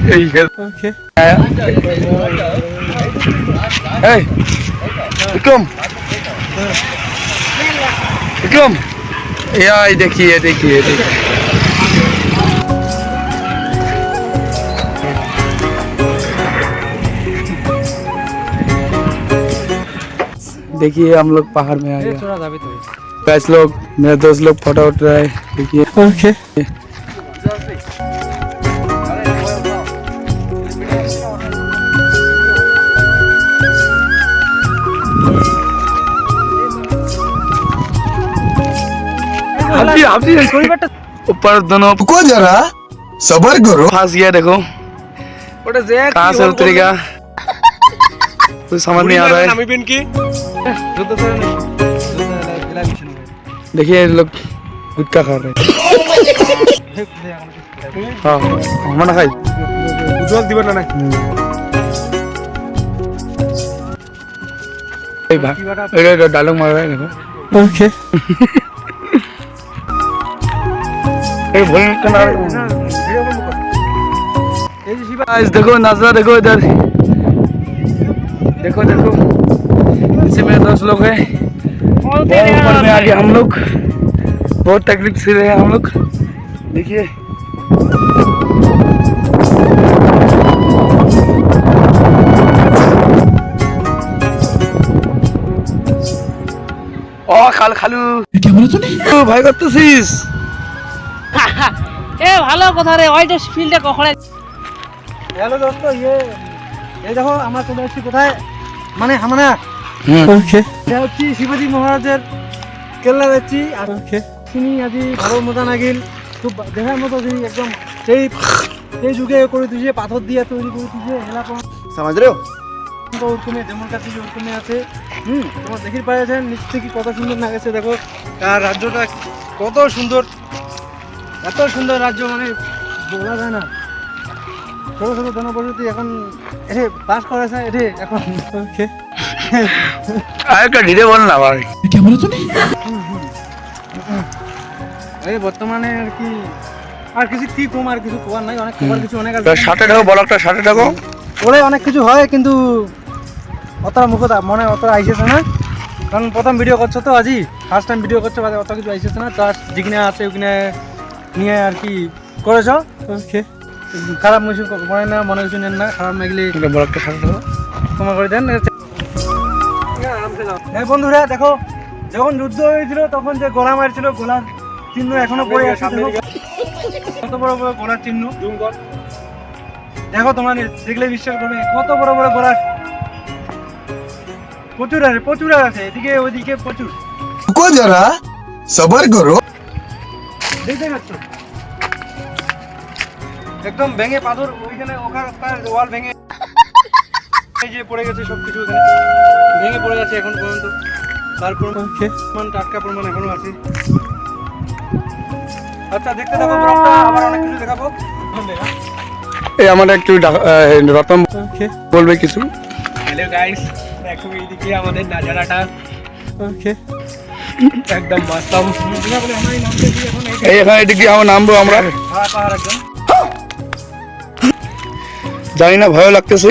Okay. Hey, Vikram Vikram यार देखिए देखिए देखिए हम लोग पहाड़ में आ गए। कैसे लोग मेरे दोस्त लोग फोटो उठ रहे हैं देखिए। Okay. ऊपर दोनों को जरा सबर करो। फंस गया देखो कहाँ से उतरेगा कुछ समझ नहीं आ रहा है। देखिए ये लोग गुटखा खा रहे हैं। हाँ मना खाई दिबा ना भाई डायलॉग मार रहा है देखो। Okay. देखो नजरा देखो इधर देखो देखो इसे मेरे दोस्त लोग हैं ऊपर में आ गए हम लोग बहुत तकलीफ से रहे हम लोग देखिए। ओ खाल खालू क्या बोला तूने? भाई করতেছিস এ ভালো কথা রে ওইটা ফিল্ডে কখনো। হ্যালো দোস্ত এই দেখো আমরা চলে এসেছি কোথায় মানে আমরা ওকে এটা হচ্ছে শিবাজি মহারাজের কেল্লা যাচ্ছি আর ওকে তিনি আজি ভালো মজা নাগিল খুব দেখার মতো তিনি একদম সেই যুগে করে দিয়েছে পাথর দিয়ে তৈরি করে দিয়েছে এলাকা समझ रहे हो? ওরকমে যেমন কাছে ওরকমে আছে। তোমার দেখি পাইছেন নিচ থেকে কত সুন্দর লাগছে দেখো আর রাজ্যটা কত সুন্দর এত সুন্দর রাজ্য মানে বলা যায় না। ছোট ছোট জনবসতি এখন এসে বাস করেছে এসে এখন। ওকে আরেকটা ধীরে বল না ভাই। क्या बोला तूने? এই বর্তমানে আর কিছু কি কম আর কিছু কোয়ার নাই অনেক খবর কিছু অনেক আছে। সাথে ঢাকো বলকটা সাথে ঢাকো ওরে অনেক কিছু হয় কিন্তু অতটা মুখে মনে অতটা আইসেছে না কারণ প্রথম ভিডিও করছো তো আজই ফার্স্ট টাইম ভিডিও করছো বাদে অত কিছু আইসেছে না জাস্ট যেখানে আছে ওখানে নিয়ে আর কি করেছ। ওকে খারাপ কিছু মনে না মনে কিছু নেন না খারাপ মেগলি বলকটা সাথে ঢাকো ক্ষমা করে দেন। হ্যাঁ বন্ধুরা দেখো যখন যুদ্ধ হয়েছিল তখন যে গোলা মারছিল গোলার চিহ্ন এখনো পড়ে আছে কত বড় বড় গোলার চিহ্ন দেখো তোমার দেখলে বিশ্বাস করবে কত বড় বড় গোলার প্রচুর আছে এদিকে ওইদিকে প্রচুর। को जरा सबर करो। দেখতে পাচ্ছ একদম ভেঙে পাথর ওইখানে ওখানে ওয়াল ভেঙে এই যে পড়ে গেছে সবকিছু ওখানে ভেঙে পড়ে আছে এখন পর্যন্ত তারপর প্রমাণ টাটকা প্রমাণ এখনো আছে। আচ্ছা দেখতে থাকো ব্লগটা আবার অনেক কিছু দেখাবো। এই আমাদের একটু রতন বলবে কিছু। হ্যালো গাইস দেখো এইদিকে আমাদের নাজারাটা ওকে একদম মাস্তাম বলে আমরা এই নামতে দিই এখন এই এখানে এদিকে আমরা নামবো আমরা পাহাড় একদম জানি না ভয় লাগতেছে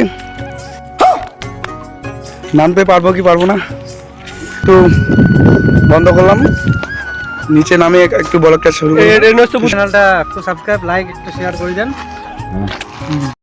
নামতে পারবো কি পারবো না তো বন্ধ করলাম নিচে নামে একটু বলকটা শুরু চ্যানেলটা একটু সাবস্ক্রাইব লাইক একটু শেয়ার করে দেন।